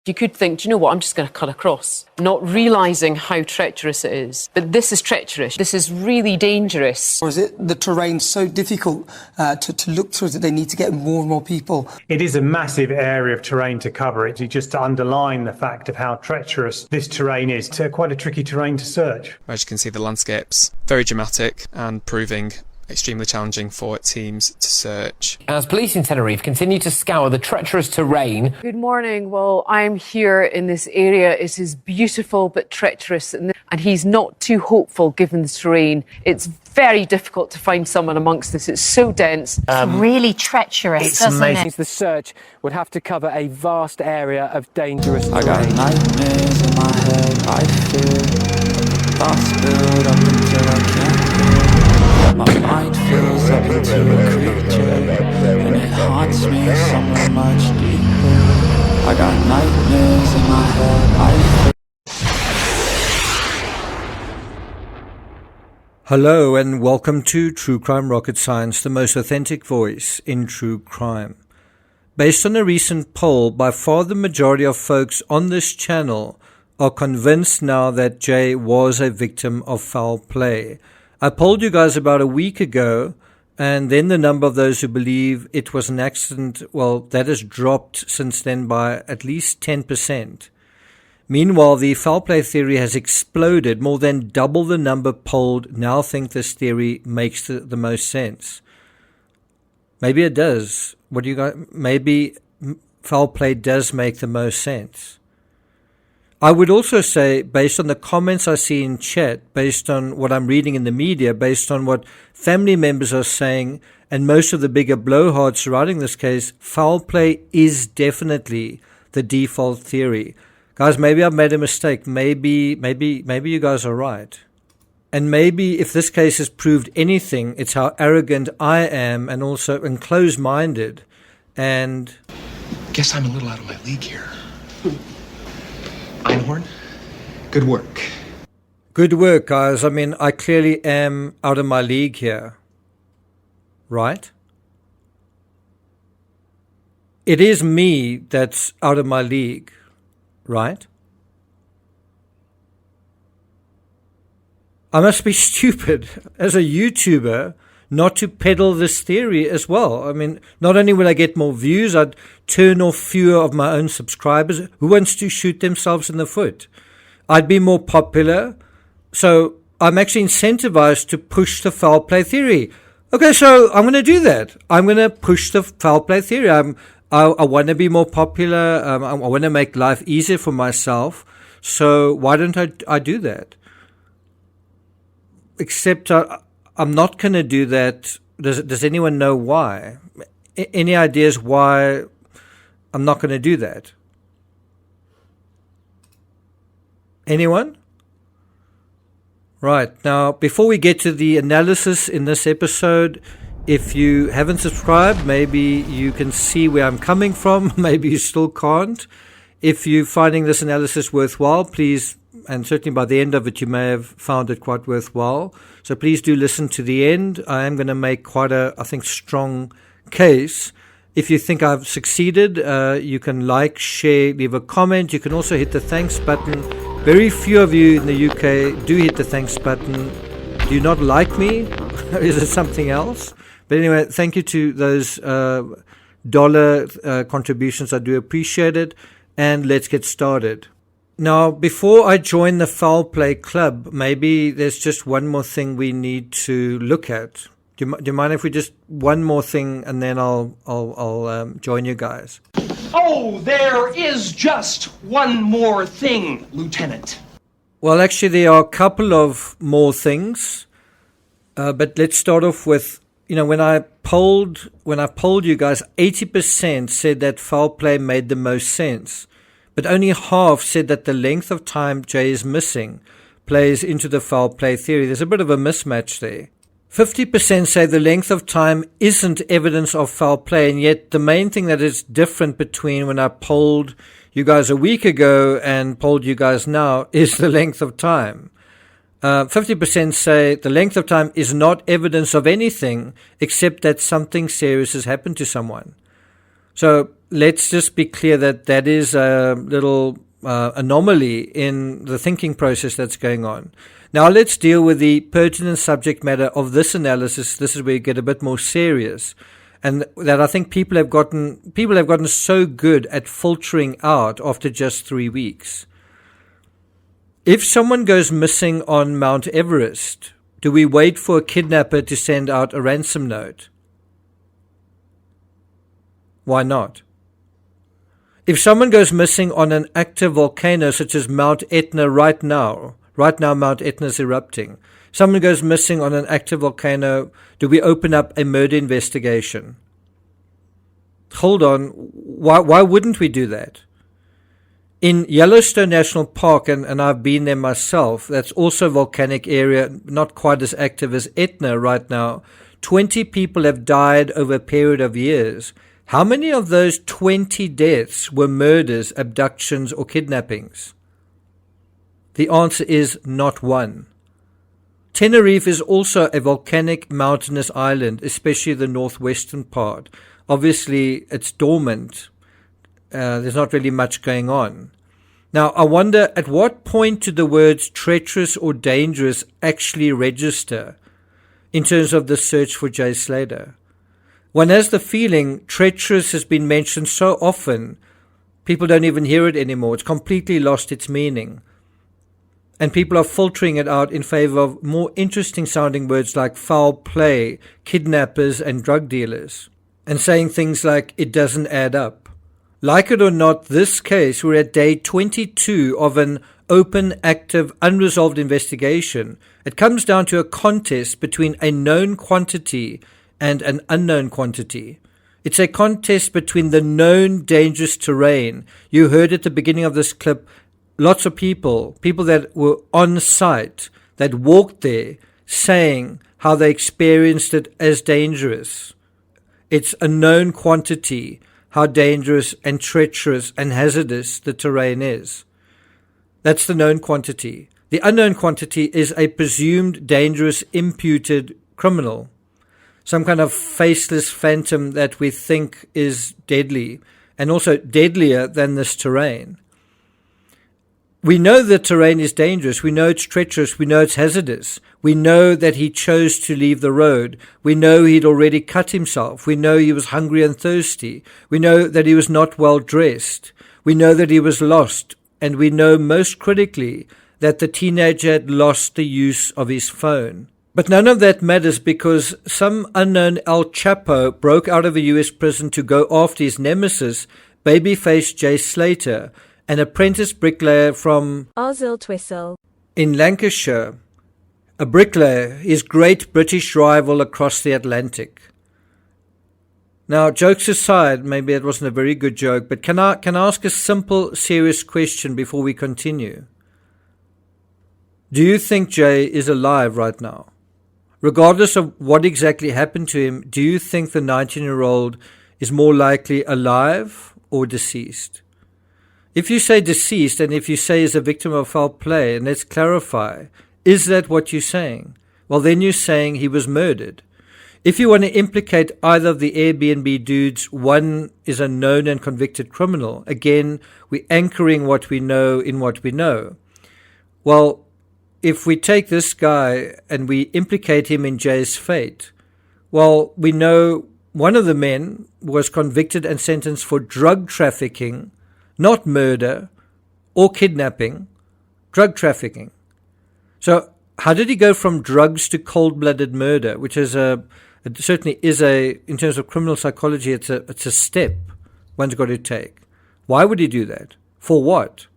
You could think, do you know what, I'm just going to cut across, not realising how treacherous it is. But this is treacherous. This is really dangerous. Or is it the terrain so difficult to look through that they need to get more and more people? It is a massive area of terrain to cover. It's just to underline the fact of how treacherous this terrain is. It's quite a tricky terrain to search. As you can see, the landscape's very dramatic and proving extremely challenging for teams to search. As police in Tenerife continue to scour the treacherous terrain. Good morning. Well, I'm here in this area. It is beautiful but treacherous, and he's not too hopeful given the terrain. It's very difficult to find someone amongst this. It's so dense. It's really treacherous, doesn't it? The search would have to cover a vast area of dangerous terrain. I got nightmares in my head, I fear. Thoughts build up until I can't hear. My mind fills up into a creature, and it haunts me somewhere much deeper. I got nightmares in my head, Hello and welcome to True Crime Rocket Science, the most authentic voice in true crime. Based on a recent poll, by far the majority of folks on this channel are convinced now that Jay was a victim of foul play. I polled you guys about a week ago, and then the number of those who believe it was an accident, well, that has dropped since then by at least 10%. Meanwhile, the foul play theory has exploded. More than double the number polled now think this theory makes the most sense. Maybe it does. What do you guys? Maybe foul play does make the most sense. I would also say, based on the comments I see in chat, based on what I'm reading in the media, based on what family members are saying, and most of the bigger blowhards surrounding this case, foul play is definitely the default theory. Guys, maybe I've made a mistake. Maybe you guys are right. And maybe if this case has proved anything, it's how arrogant I am and also closed-minded. And guess I'm a little out of my league here. Einhorn, good work. Good work, guys. I mean, I clearly am out of my league here. Right? It is me that's out of my league. Right? I must be stupid as a YouTuber not to peddle this theory as well. I mean, not only will I get more views, I'd turn off fewer of my own subscribers. Who wants to shoot themselves in the foot? I'd be more popular. So I'm actually incentivized to push the foul play theory. Okay, so I'm going to do that. I'm going to push the foul play theory. I want to be more popular. I want to make life easier for myself. So why don't I do that? Except I'm not going to do that. Does anyone know why? Any ideas why I'm not going to do that? Anyone? Right. Now, before we get to the analysis in this episode, if you haven't subscribed, maybe you can see where I'm coming from. Maybe you still can't. If you're finding this analysis worthwhile, please, and certainly by the end of it, you may have found it quite worthwhile. So please do listen to the end. I am going to make quite a, I think, strong case. If you think I've succeeded, you can like, share, leave a comment. You can also hit the thanks button. Very few of you in the UK do hit the thanks button. Do you not like me? Is it something else? But anyway, thank you to those dollar contributions. I do appreciate it. And let's get started. Now, before I join the foul play club, maybe there's just one more thing we need to look at. Do you mind if we just one more thing, and then I'll join you guys? Oh, there is just one more thing, Lieutenant. Well, actually, there are a couple of more things, but let's start off with, when I polled you guys, 80% said that foul play made the most sense. But only half said that the length of time Jay is missing plays into the foul play theory. There's a bit of a mismatch there. 50% say the length of time isn't evidence of foul play, and yet the main thing that is different between when I polled you guys a week ago and polled you guys now is the length of time. 50% say the length of time is not evidence of anything except that something serious has happened to someone. So let's just be clear that that is a little anomaly in the thinking process that's going on. Now let's deal with the pertinent subject matter of this analysis. This is where you get a bit more serious, and that I think people have gotten so good at filtering out after just 3 weeks. If someone goes missing on Mount Everest, do we wait for a kidnapper to send out a ransom note? Why not? If someone goes missing on an active volcano such as Mount Etna right now Mount Etna is erupting. Someone goes missing on an active volcano, do we open up a murder investigation? Hold on, why wouldn't we do that? In Yellowstone National Park, and I've been there myself, that's also a volcanic area, not quite as active as Etna right now, 20 people have died over a period of years. How many of those 20 deaths were murders, abductions, or kidnappings? The answer is not one. Tenerife is also a volcanic mountainous island, especially the northwestern part. Obviously, it's dormant. There's not really much going on. Now, I wonder at what point do the words treacherous or dangerous actually register in terms of the search for Jay Slater? One has the feeling treacherous has been mentioned so often, people don't even hear it anymore. It's completely lost its meaning. And people are filtering it out in favor of more interesting sounding words like foul play, kidnappers, and drug dealers, and saying things like it doesn't add up. Like it or not, this case, we're at day 22 of an open, active, unresolved investigation. It comes down to a contest between a known quantity and an unknown quantity. It's a contest between the known dangerous terrain. You heard at the beginning of this clip, lots of people that were on site, that walked there, saying how they experienced it as dangerous. It's a known quantity, how dangerous and treacherous and hazardous the terrain is. That's the known quantity. The unknown quantity is a presumed dangerous imputed criminal, some kind of faceless phantom that we think is deadly, and also deadlier than this terrain. We know the terrain is dangerous. We know it's treacherous. We know it's hazardous. We know that he chose to leave the road. We know he'd already cut himself. We know he was hungry and thirsty. We know that he was not well dressed. We know that he was lost. And we know most critically that the teenager had lost the use of his phone. But none of that matters because some unknown El Chapo broke out of a US prison to go after his nemesis, babyface Jay Slater, an apprentice bricklayer from Arzyll Twistle in Lancashire, a bricklayer, his great British rival across the Atlantic. Now, jokes aside, maybe it wasn't a very good joke, but can I ask a simple, serious question before we continue? Do you think Jay is alive right now? Regardless of what exactly happened to him, do you think the 19-year-old is more likely alive or deceased? If you say deceased, and if you say is a victim of foul play, and let's clarify, is that what you're saying? Well, then you're saying he was murdered. If you want to implicate either of the Airbnb dudes, one is a known and convicted criminal. Again, we're anchoring what we know in what we know. Well, if we take this guy and we implicate him in Jay's fate, well, we know one of the men was convicted and sentenced for drug trafficking, not murder or kidnapping, drug trafficking. So how did he go from drugs to cold-blooded murder, which is it certainly is in terms of criminal psychology, it's a step one's got to take. Why would he do that? For what?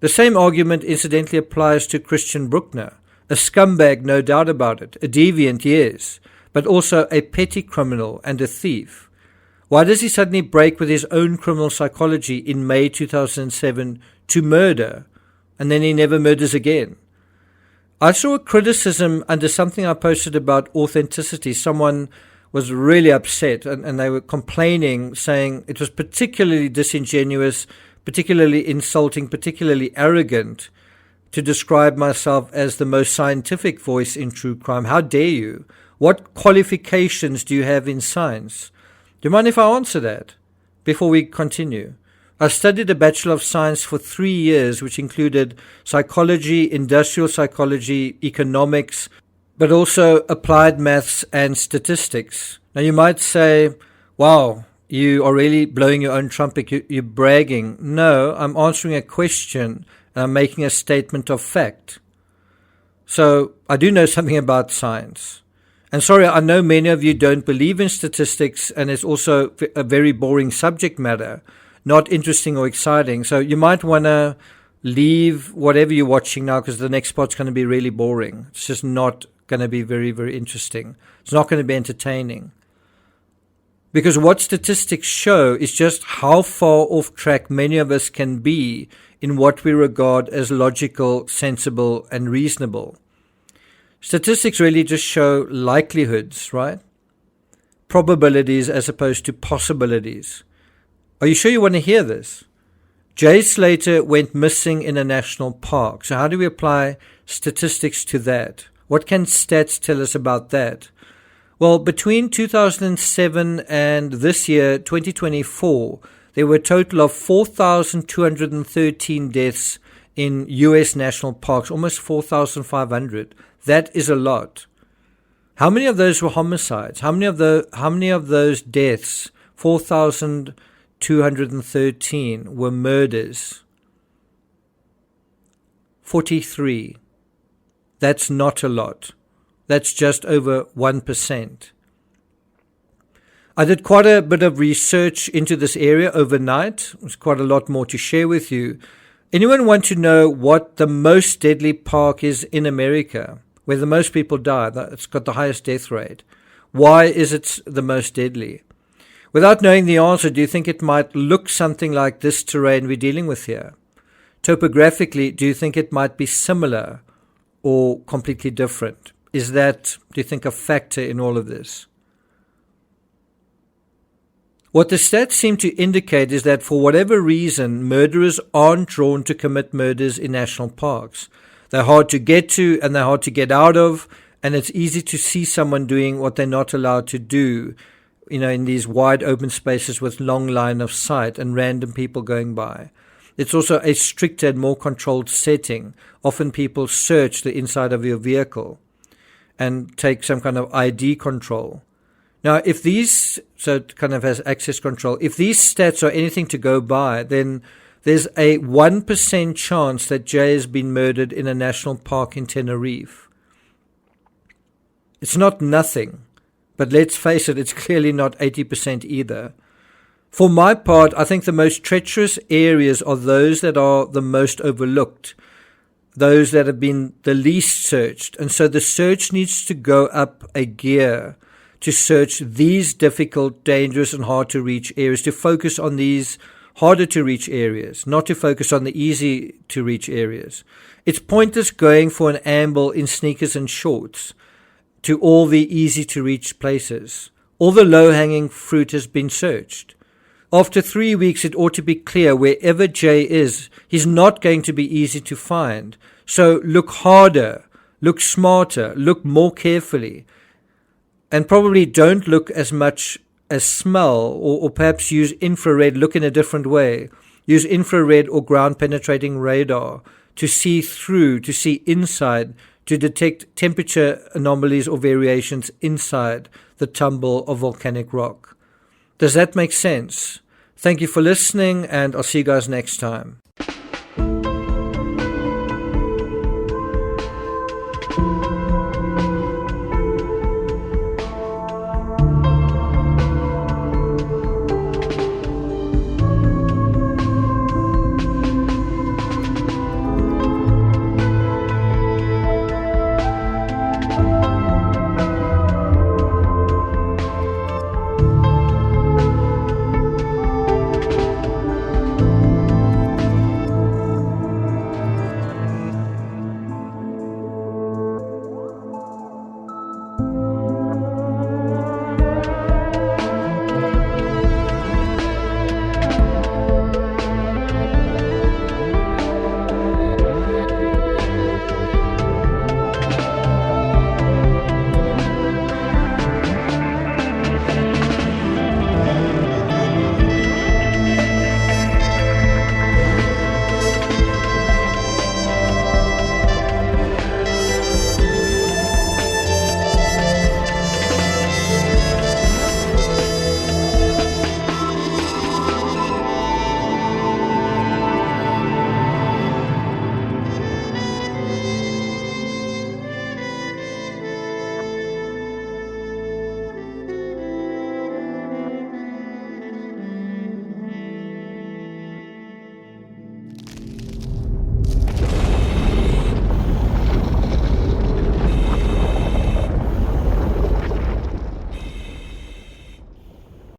The same argument incidentally applies to Christian Bruckner, a scumbag, no doubt about it, a deviant, yes, but also a petty criminal and a thief. Why does he suddenly break with his own criminal psychology in May 2007 to murder, and then he never murders again? I saw a criticism under something I posted about authenticity. Someone was really upset, and they were complaining, saying it was particularly disingenuous, particularly insulting, particularly arrogant to describe myself as the most scientific voice in true crime. How dare you? What qualifications do you have in science? Do you mind if I answer that? before we continue. I studied a Bachelor of Science for 3 years, which included psychology, industrial psychology, economics, but also applied maths and statistics. Now you might say, wow, you are really blowing your own trumpet, you're bragging. No, I'm answering a question and I'm making a statement of fact. So I do know something about science. And sorry, I know many of you don't believe in statistics, and it's also a very boring subject matter, not interesting or exciting. So you might want to leave whatever you're watching now, because the next part's going to be really boring. It's just not going to be very, very interesting. It's not going to be entertaining. Because what statistics show is just how far off track many of us can be in what we regard as logical, sensible, and reasonable. Statistics really just show likelihoods, right? Probabilities as opposed to possibilities. Are you sure you want to hear this? Jay Slater went missing in a national park. So how do we apply statistics to that? What can stats tell us about that? Well, between 2007 and this year, 2024, there were a total of 4,213 deaths in U.S. national parks, almost 4,500. That is a lot. How many of those were homicides? How many of those deaths, 4,213, were murders? 43. That's not a lot. That's just over 1%. I did quite a bit of research into this area overnight. There's quite a lot more to share with you. Anyone want to know what the most deadly park is in America, where the most people die? It's got the highest death rate. Why is it the most deadly? Without knowing the answer, do you think it might look something like this terrain we're dealing with here? Topographically, do you think it might be similar or completely different? Is that, do you think, a factor in all of this? What the stats seem to indicate is that for whatever reason, murderers aren't drawn to commit murders in national parks. They're hard to get to and they're hard to get out of, and it's easy to see someone doing what they're not allowed to do, in these wide open spaces with long line of sight and random people going by. It's also a stricter and more controlled setting. Often people search the inside of your vehicle and take some kind of ID control. Now, so it kind of has access control. If these stats are anything to go by, then there's a 1% chance that Jay has been murdered in a national park in Tenerife. It's not nothing, but let's face it, it's clearly not 80% either. For my part, I think the most treacherous areas are those that are the most overlooked, those that have been the least searched. And so the search needs to go up a gear to search these difficult, dangerous, and hard to reach areas, to focus on these harder to reach areas, not to focus on the easy to reach areas. It's pointless going for an amble in sneakers and shorts to all the easy to reach places. All the low hanging fruit has been searched. After 3 weeks, it ought to be clear wherever Jay is, he's not going to be easy to find. So look harder, look smarter, look more carefully, and probably don't look as much as smell, or perhaps use infrared, look in a different way. Use infrared or ground penetrating radar to see through, to see inside, to detect temperature anomalies or variations inside the tumble of volcanic rock. Does that make sense? Thank you for listening, and I'll see you guys next time.